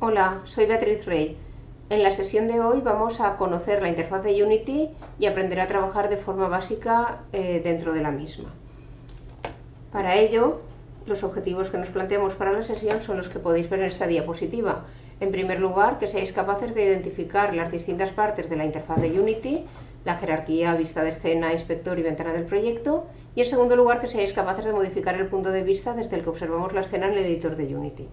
Hola, soy Beatriz Rey. En la sesión de hoy vamos a conocer la interfaz de Unity y aprender a trabajar de forma básica dentro de la misma. Para ello, los objetivos que nos planteamos para la sesión son los que podéis ver en esta diapositiva. En primer lugar, que seáis capaces de identificar las distintas partes de la interfaz de Unity, la jerarquía, vista de escena, inspector y ventana del proyecto. Y en segundo lugar, que seáis capaces de modificar el punto de vista desde el que observamos la escena en el editor de Unity.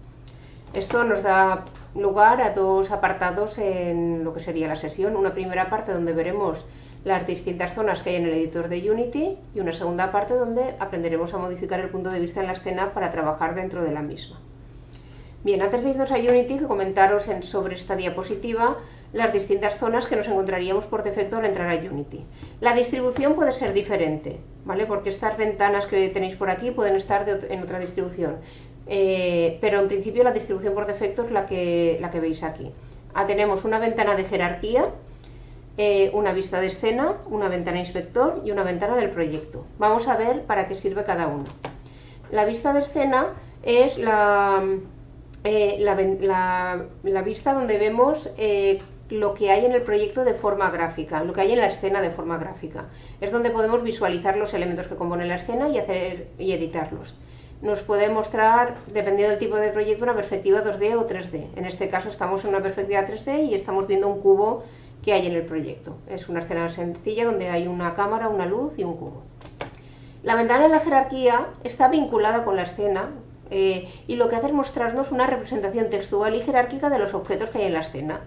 Esto nos da lugar a dos apartados en lo que sería la sesión. Una primera parte donde veremos las distintas zonas que hay en el editor de Unity y una segunda parte donde aprenderemos a modificar el punto de vista en la escena para trabajar dentro de la misma. Bien, antes de irnos a Unity, comentaros sobre esta diapositiva las distintas zonas que nos encontraríamos por defecto al entrar a Unity. La distribución puede ser diferente, ¿vale? Porque estas ventanas que tenéis por aquí pueden estar en otra distribución. Pero en principio la distribución por defecto es la que veis aquí. Tenemos una ventana de jerarquía, una vista de escena, una ventana inspector y una ventana del proyecto. Vamos a ver para qué sirve cada uno. La vista de escena es la vista donde vemos lo que hay en el proyecto de forma gráfica, lo que hay en la escena de forma gráfica. Es donde podemos visualizar los elementos que componen la escena y editarlos. Nos puede mostrar, dependiendo del tipo de proyecto, una perspectiva 2D o 3D. En este caso estamos en una perspectiva 3D y estamos viendo un cubo que hay en el proyecto. Es una escena sencilla donde hay una cámara, una luz y un cubo. La ventana de la jerarquía está vinculada con la escena y lo que hace es mostrarnos una representación textual y jerárquica de los objetos que hay en la escena.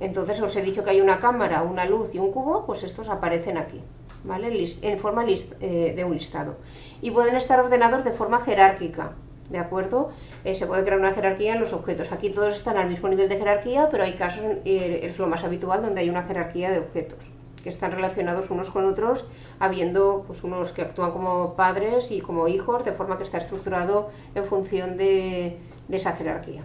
Entonces os he dicho que hay una cámara, una luz y un cubo, pues estos aparecen aquí, ¿vale? En forma de un listado. Y pueden estar ordenados de forma jerárquica, ¿de acuerdo? Se puede crear una jerarquía en los objetos. Aquí todos están al mismo nivel de jerarquía, pero hay casos, es lo más habitual, donde hay una jerarquía de objetos que están relacionados unos con otros, habiendo pues, unos que actúan como padres y como hijos, de forma que está estructurado en función de esa jerarquía.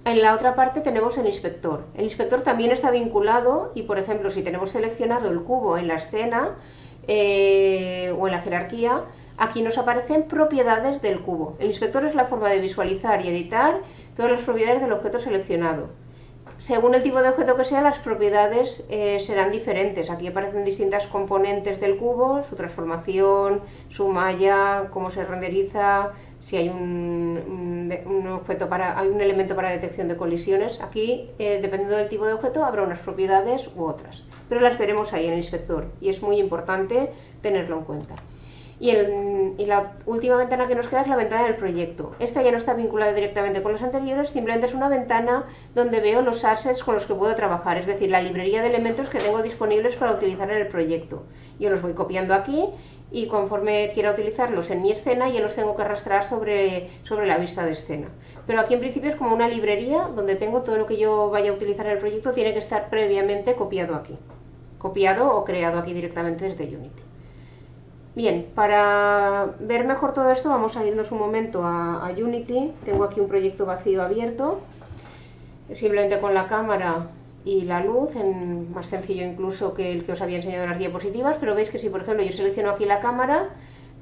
En la otra parte tenemos el inspector. El inspector también está vinculado y, por ejemplo, si tenemos seleccionado el cubo en la escena o en la jerarquía, aquí nos aparecen propiedades del cubo. El inspector es la forma de visualizar y editar todas las propiedades del objeto seleccionado. Según el tipo de objeto que sea, las propiedades serán diferentes. Aquí aparecen distintas componentes del cubo, su transformación, su malla, cómo se renderiza, si hay un elemento para detección de colisiones. Aquí, dependiendo del tipo de objeto, habrá unas propiedades u otras. Pero las veremos ahí en el inspector y es muy importante tenerlo en cuenta. Y la última ventana que nos queda es la ventana del proyecto. Esta ya no está vinculada directamente con las anteriores, simplemente es una ventana donde veo los assets con los que puedo trabajar, es decir, la librería de elementos que tengo disponibles para utilizar en el proyecto. Yo los voy copiando aquí y conforme quiera utilizarlos en mi escena ya los tengo que arrastrar sobre la vista de escena. Pero aquí en principio es como una librería donde tengo todo lo que yo vaya a utilizar en el proyecto, tiene que estar previamente copiado aquí. Copiado o creado aquí directamente desde Unity. Bien, para ver mejor todo esto vamos a irnos un momento a Unity. Tengo aquí un proyecto vacío abierto, simplemente con la cámara y la luz, más sencillo incluso que el que os había enseñado en las diapositivas, pero veis que si por ejemplo yo selecciono aquí la cámara,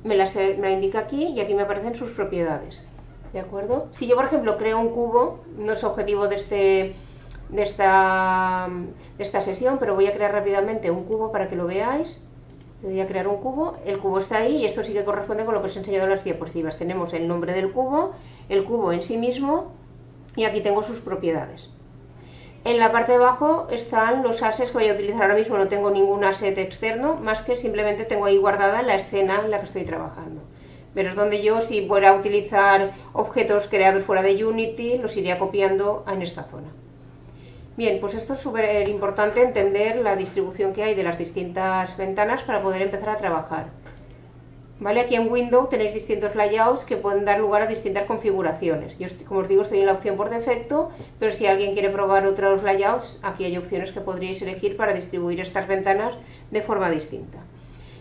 me la indica aquí y aquí me aparecen sus propiedades, ¿de acuerdo? Si yo por ejemplo creo un cubo, no es objetivo de esta sesión, pero voy a crear rápidamente un cubo para que lo veáis. Voy a crear un cubo, el cubo está ahí y esto sí que corresponde con lo que os he enseñado en las diapositivas. Tenemos el nombre del cubo, el cubo en sí mismo y aquí tengo sus propiedades. En la parte de abajo están los assets que voy a utilizar. Ahora mismo no tengo ningún asset externo, más que simplemente tengo ahí guardada la escena en la que estoy trabajando. Pero es donde yo, si fuera a utilizar objetos creados fuera de Unity, los iría copiando en esta zona. Bien, pues esto es súper importante entender la distribución que hay de las distintas ventanas para poder empezar a trabajar. ¿Vale? Aquí en Windows tenéis distintos layouts que pueden dar lugar a distintas configuraciones. Yo, como os digo, estoy en la opción por defecto, pero si alguien quiere probar otros layouts, aquí hay opciones que podríais elegir para distribuir estas ventanas de forma distinta.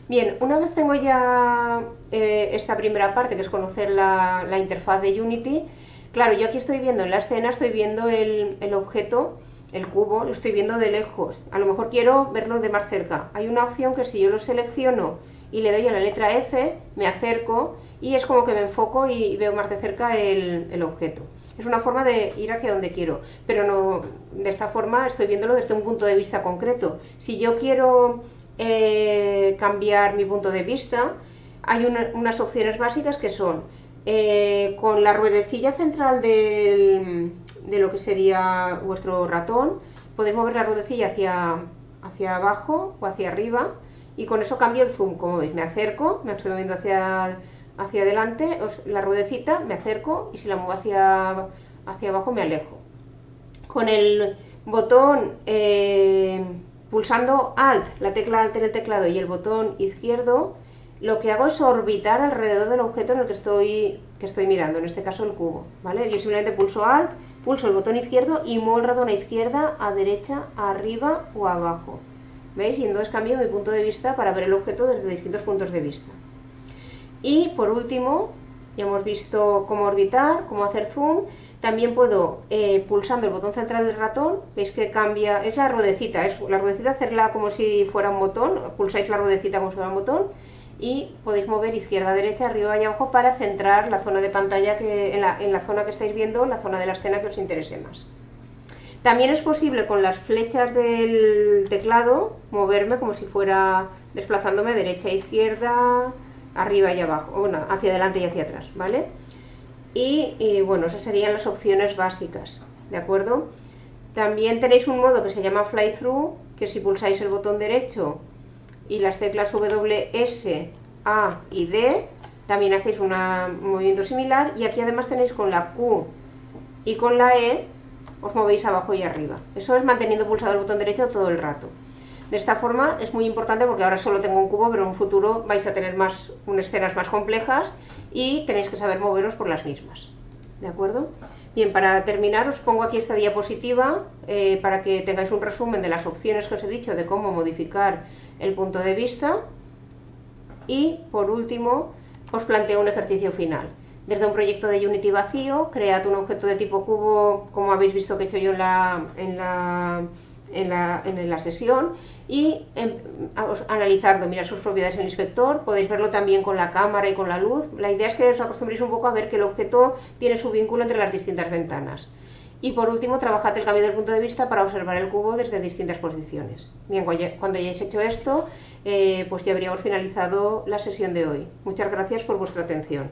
Bien, una vez tengo ya esta primera parte, que es conocer la interfaz de Unity, claro, yo aquí estoy viendo en la escena, estoy viendo el objeto, el cubo, lo estoy viendo de lejos. A lo mejor quiero verlo de más cerca. Hay una opción que si yo lo selecciono y le doy a la letra F, me acerco y es como que me enfoco y veo más de cerca el objeto. Es una forma de ir hacia donde quiero, pero no, de esta forma estoy viéndolo desde un punto de vista concreto. Si yo quiero cambiar mi punto de vista, hay unas opciones básicas que son con la ruedecilla central de lo que sería vuestro ratón, podéis mover la ruedecilla hacia abajo o hacia arriba y con eso cambio el zoom. Como veis, me acerco, me estoy moviendo hacia adelante, la ruedecita, me acerco y si la muevo hacia abajo me alejo. Con el botón pulsando Alt, la tecla Alt en el teclado y el botón izquierdo, lo que hago es orbitar alrededor del objeto en el que estoy mirando, en este caso el cubo, ¿vale? Yo simplemente pulso Alt, pulso el botón izquierdo y muevo el ratón a izquierda, a derecha, a arriba o a abajo. ¿Veis? Y entonces cambio mi punto de vista para ver el objeto desde distintos puntos de vista. Y por último, ya hemos visto cómo orbitar, cómo hacer zoom. También puedo, pulsando el botón central del ratón, veis que cambia, es la ruedecita, hacerla como si fuera un botón, pulsáis la ruedecita como si fuera un botón y podéis mover izquierda, derecha, arriba y abajo para centrar la zona de pantalla en la zona que estáis viendo, la zona de la escena que os interese más. También es posible con las flechas del teclado moverme como si fuera desplazándome derecha e izquierda, arriba y abajo, bueno, hacia adelante y hacia atrás, ¿vale? Y bueno, esas serían las opciones básicas, ¿de acuerdo? También tenéis un modo que se llama Fly Through, que si pulsáis el botón derecho y las teclas W, S, A y D, también hacéis un movimiento similar, y aquí además tenéis con la Q y con la E, os movéis abajo y arriba. Eso es manteniendo pulsado el botón derecho todo el rato. De esta forma es muy importante porque ahora solo tengo un cubo, pero en un futuro vais a tener escenas más complejas y tenéis que saber moveros por las mismas. ¿De acuerdo? Bien, para terminar os pongo aquí esta diapositiva para que tengáis un resumen de las opciones que os he dicho de cómo modificar el punto de vista. Y por último os planteo un ejercicio final. Desde un proyecto de Unity vacío, cread un objeto de tipo cubo, como habéis visto que he hecho yo en la sesión, y analizarlo, mirar sus propiedades en el inspector. Podéis verlo también con la cámara y con la luz. La idea es que os acostumbréis un poco a ver que el objeto tiene su vínculo entre las distintas ventanas. Y por último, trabajad el cambio del punto de vista para observar el cubo desde distintas posiciones. Bien, cuando hayáis hecho esto, pues ya habríamos finalizado la sesión de hoy. Muchas gracias por vuestra atención.